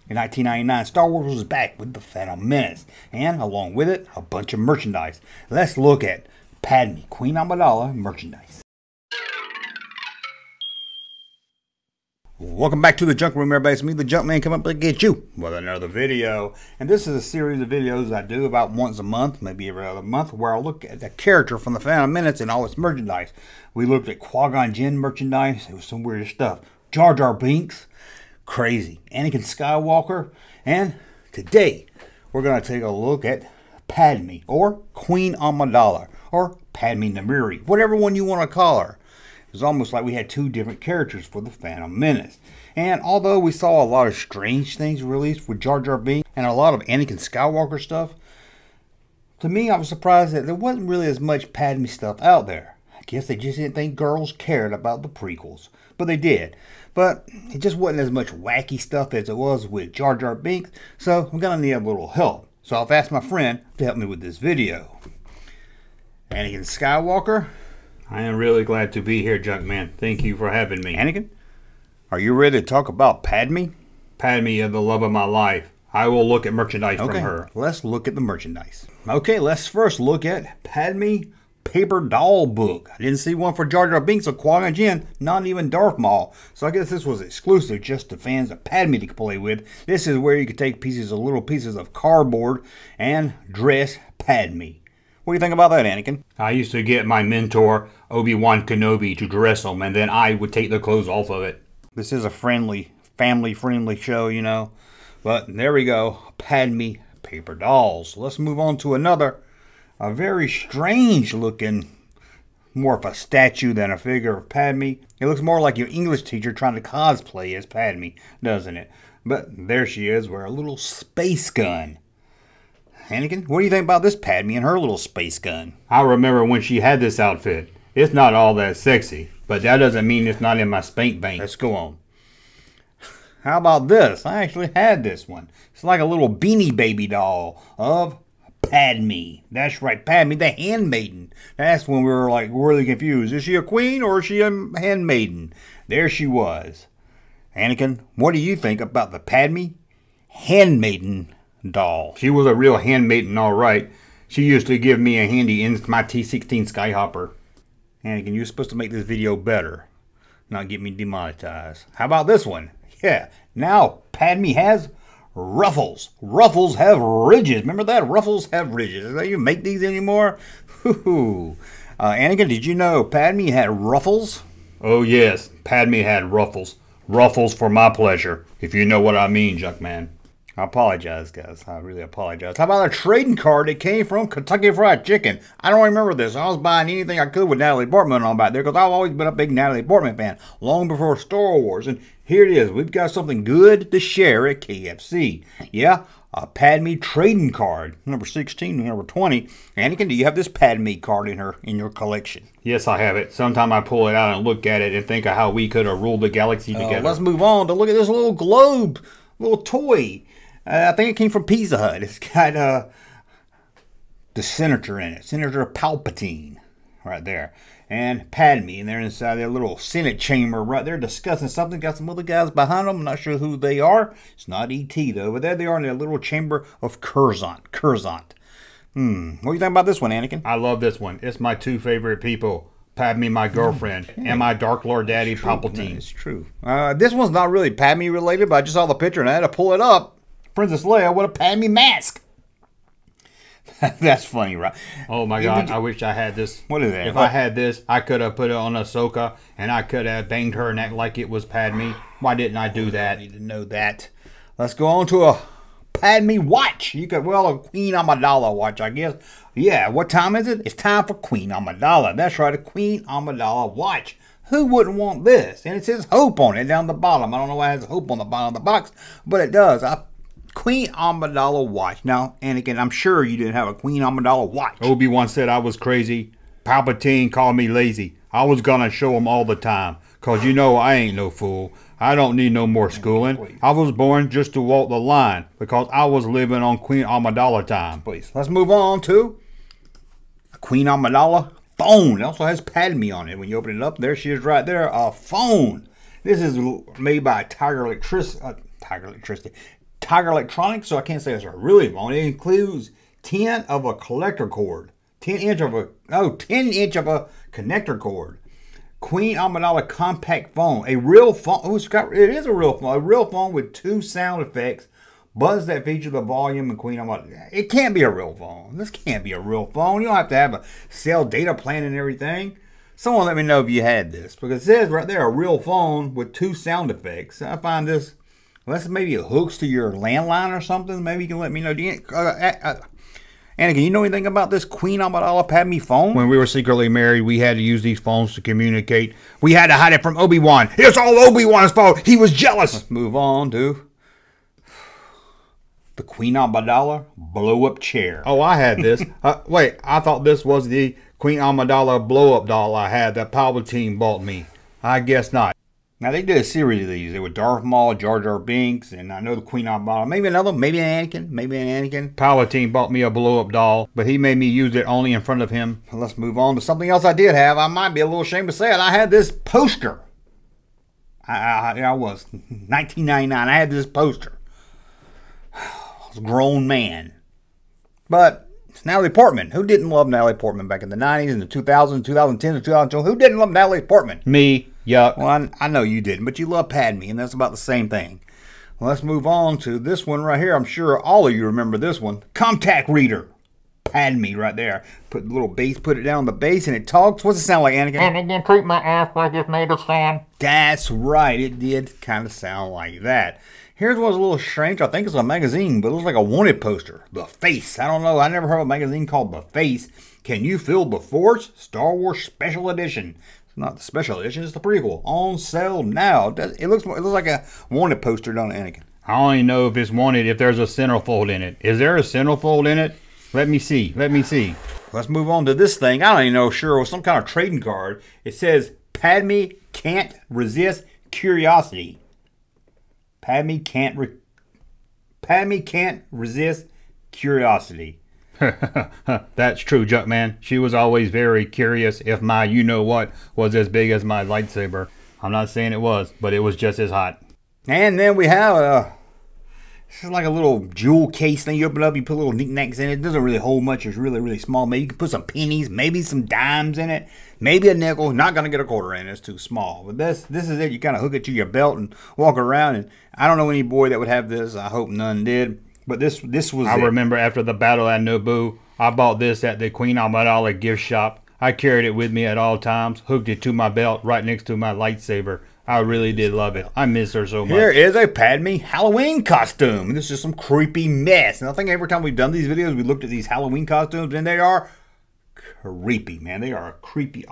In 1999, Star Wars was back with The Phantom Menace, and along with it, a bunch of merchandise. Let's look at Padme, Queen Amidala merchandise. Welcome back to the Junk Room, everybody. It's me, the Junkman, coming up to get you with another video. And this is a series of videos I do about once a month, maybe every other month, where I look at the character from The Phantom Menace and all its merchandise. We looked at Qui-Gon Jinn merchandise. It was some weird stuff. Jar Jar Binks. Crazy. Anakin Skywalker. And today, we're going to take a look at Padme, or Queen Amidala, or Padme Namiri, whatever one you want to call her. It's almost like we had two different characters for the Phantom Menace. And although we saw a lot of strange things released with Jar Jar Binks and a lot of Anakin Skywalker stuff, to me, I was surprised that there wasn't really as much Padme stuff out there. I guess they just didn't think girls cared about the prequels. But they did. But it just wasn't as much wacky stuff as it was with Jar Jar Binks, so I'm going to need a little help. So I've asked my friend to help me with this video. Anakin Skywalker. I am really glad to be here, Junkman. Thank you for having me. Anakin, are you ready to talk about Padme? Padme is the love of my life. I will look at merchandise from her. Let's look at the merchandise. Okay, let's first look at Padme paper doll book. I didn't see one for Jar Jar Binks or Qui-Gon Jinn, not even Darth Maul. So I guess this was exclusive just to fans of Padme to play with. This is where you could take little pieces of cardboard and dress Padme. What do you think about that, Anakin? I used to get my mentor, Obi-Wan Kenobi, to dress them, and then I would take the clothes off of it. This is a family-friendly show, you know. But there we go, Padme paper dolls. Let's move on to another, a very strange looking, more of a statue than a figure of Padme. It looks more like your English teacher trying to cosplay as Padme, doesn't it? But there she is with a little space gun. Anakin, what do you think about this Padme and her little space gun? I remember when she had this outfit. It's not all that sexy, but that doesn't mean it's not in my spank bank. Let's go on. How about this? I actually had this one. It's like a little Beanie Baby doll of Padme. That's right, Padme, the handmaiden. That's when we were like really confused. Is she a queen or is she a handmaiden? There she was. Anakin, what do you think about the Padme handmaiden doll? She was a real handmaiden, all right. She used to give me a handy in my T-16 Skyhopper. Anakin, you're supposed to make this video better, not get me demonetized. How about this one? Yeah, now Padme has ruffles. Ruffles have ridges. Remember that? Ruffles have ridges. Do they even make these anymore? Anakin, did you know Padme had ruffles? Oh yes, Padme had ruffles. Ruffles for my pleasure, if you know what I mean, Junkman. I apologize, guys. I really apologize. How about a trading card that came from Kentucky Fried Chicken? I don't remember this. I was buying anything I could with Natalie Portman on back there because I've always been a big Natalie Portman fan, long before Star Wars. And here it is. We've got something good to share at KFC. Yeah, a Padme trading card, number 16, number 20. Anakin, do you have this Padme card in your collection? Yes, I have it. Sometime I pull it out and look at it and think of how we could have ruled the galaxy together. Let's move on to look at this little globe, little toy. I think it came from Pizza Hut. It's got the senator in it. Senator Palpatine right there. And Padme. And they're inside their little Senate chamber right there discussing something. Got some other guys behind them. I'm not sure who they are. It's not E.T. though. But there they are in their little chamber of Curzon. What do you think about this one, Anakin? I love this one. It's my two favorite people. Padme, my girlfriend, and my Dark Lord Daddy, Palpatine. It's true. This one's not really Padme related, but I just saw the picture and I had to pull it up. Princess Leia with a Padme mask. That's funny, right? Oh my God, I wish I had this. What is that? If I had this, I could have put it on Ahsoka and I could have banged her and act like it was Padme. Why didn't I do that? I need to know that. Let's go on to a Padme watch. You could, well, a Queen Amidala watch, I guess. Yeah, what time is it? It's time for Queen Amidala. That's right, a Queen Amidala watch. Who wouldn't want this? And it says Hope on it down the bottom. I don't know why it has Hope on the bottom of the box, but it does. Queen Amidala watch. Now, Anakin, I'm sure you didn't have a Queen Amidala watch. Obi-Wan said I was crazy. Palpatine called me lazy. I was gonna show him all the time. Cause you know I ain't no fool. I don't need no more schooling. I was born just to walk the line because I was living on Queen Amidala time. Please, let's move on to Queen Amidala phone. It also has Padme on it. When you open it up, there she is right there. A phone. This is made by Tiger Electricity. Tiger Electronics, so I can't say it's a really phone. It includes 10 of a collector cord. 10 inch of a connector cord. Queen Amidala compact phone. A real phone. Oh, it is a real phone. A real phone with 2 sound effects. Buttons that feature the volume and Queen Amidala. It can't be a real phone. This can't be a real phone. You don't have to have a cell data plan and everything. Someone let me know if you had this, because it says right there, a real phone with 2 sound effects. I find this, unless maybe it hooks to your landline or something. Maybe you can let me know. Anakin, you know anything about this Queen Amidala Padme phone? When we were secretly married, we had to use these phones to communicate. We had to hide it from Obi-Wan. It's all Obi-Wan's fault. He was jealous. Let's move on to the Queen Amidala blow-up chair. Oh, I had this. Wait, I thought this was the Queen Amidala blow-up doll I had that Palpatine bought me. I guess not. Now, they did a series of these. They were Darth Maul, Jar Jar Binks, and I know the Queen Amidala. Maybe another, maybe an Anakin. Palpatine bought me a blow-up doll, but he made me use it only in front of him. Let's move on to something else I did have. I might be a little ashamed to say it. I had this poster. I was. 1999. I had this poster. I was a grown man. But it's Natalie Portman. Who didn't love Natalie Portman back in the 90s and the 2000s, 2010s, and 2012? Who didn't love Natalie Portman? Me. Yuck. Well, I know you didn't, but you love Padme, and that's about the same thing. Well, let's move on to this one right here. I'm sure all of you remember this one. Contact reader. Padme right there. Put the little base, put it down on the base, and it talks. What's it sound like, Anakin? And it didn't treat my ass like it's made of sand. That's right. It did kind of sound like that. Here's what's a little strange. I think it's a magazine, but it looks like a wanted poster. The Face. I don't know. I never heard of a magazine called The Face. Can you feel the Force? Star Wars Special Edition. Not the special edition, it's the prequel. On sale now. It looks like a wanted poster, don't it, Anakin? I only know if it's wanted if there's a centerfold in it. Is there a centerfold in it? Let me see. Let me see. Let's move on to this thing. I don't even know, sure, it was some kind of trading card. It says, Padme can't resist curiosity. Padme can't resist curiosity. That's true, Junkman. She was always very curious if my you-know-what was as big as my lightsaber. I'm not saying it was, but it was just as hot. And then we have this is like a little jewel case thing. You open it up, you put little knickknacks in it. It doesn't really hold much. It's really, really small. Maybe you can put some pennies, maybe some dimes in it, maybe a nickel. Not going to get a quarter in. It's too small. But this is it. You kind of hook it to your belt and walk around. And I don't know any boy that would have this. I hope none did. But this was I remember after the battle at Naboo, I bought this at the Queen Amidala gift shop. I carried it with me at all times, hooked it to my belt right next to my lightsaber. I really did love it. I miss her so much. Here is a Padme Halloween costume. This is some creepy mess. And I think every time we've done these videos, we looked at these Halloween costumes, and they are creepy, man. They are creepy.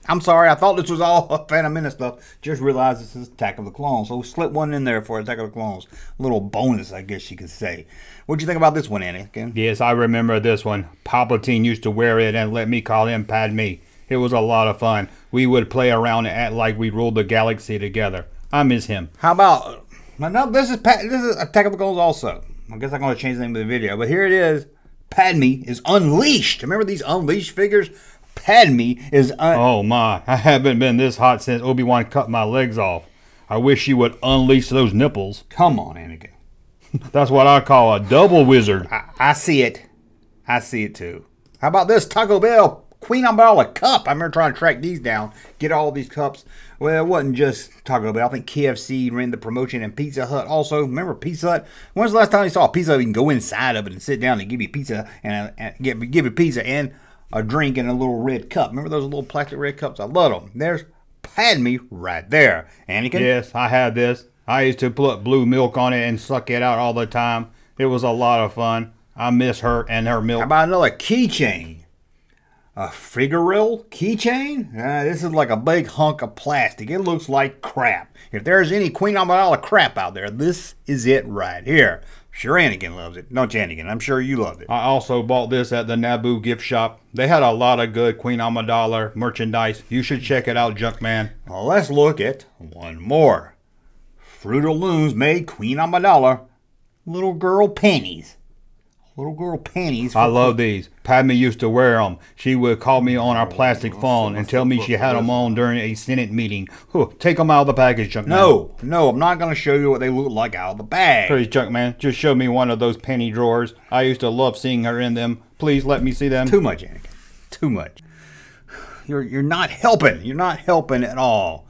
I'm sorry, I thought this was all Phantom Menace stuff. Just realized this is Attack of the Clones. So we slip one in there for Attack of the Clones. A little bonus, I guess you could say. What'd you think about this one, Anakin? Yes, I remember this one. Palpatine used to wear it and let me call him Padme. It was a lot of fun. We would play around and act like we ruled the galaxy together. I miss him. How about... No, this is Attack of the Clones also. I guess I'm going to change the name of the video. But here it is. Padme is unleashed. Remember these Unleashed figures? Padme is Oh my, I haven't been this hot since Obi-Wan cut my legs off. I wish she would unleash those nipples. Come on, Anakin. That's what I call a double wizard. I see it. I see it too. How about this Taco Bell Queen Amidala cup? I remember trying to track these down, get all these cups. Well, it wasn't just Taco Bell. I think KFC ran the promotion and Pizza Hut also. Remember Pizza Hut? When's the last time you saw a Pizza Hut? You can go inside of it and sit down and give you pizza and give you pizza and a drink in a little red cup. Remember those little plastic red cups? I love them. There's Padme right there. Anakin? Yes, I had this. I used to put blue milk on it and suck it out all the time. It was a lot of fun. I miss her and her milk. How about another keychain? A Figural keychain? This is like a big hunk of plastic. It looks like crap. If there's any Queen Amidala crap out there, this is it right here. Sure, Anakin loves it. Don't you, Anakin? I'm sure you loved it. I also bought this at the Naboo gift shop. They had a lot of good Queen Amidala merchandise. You should check it out, Junkman. Well, let's look at one more. Fruit of Looms made Queen Amidala little girl panties. Little girl panties. I love these. Padme used to wear them. She would call me on our plastic phone and tell me she had them on during a Senate meeting. Take them out of the package, Junkman. No, I'm not going to show you what they look like out of the bag. Please, Junkman, just show me one of those panty drawers. I used to love seeing her in them. Please let me see them. Too much, Anakin. Too much. You're not helping. You're not helping at all.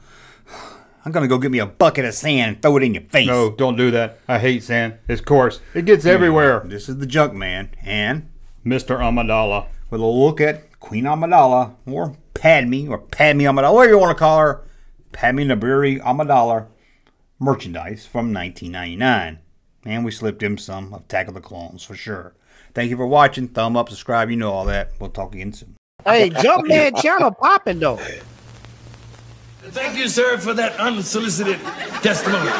I'm going to go get me a bucket of sand and throw it in your face. No, don't do that. I hate sand. It's coarse. It gets everywhere. This is the Junkman and Mr. Amidala. with a look at Queen Amidala, or Padme Amidala, whatever you want to call her, Padme Nabiri Amidala merchandise from 1999. And we slipped him some of Attack of the Clones for sure. Thank you for watching. Thumb up, subscribe, you know all that. We'll talk again soon. Hey, Junkman channel popping though. Thank you, sir, for that unsolicited testimony.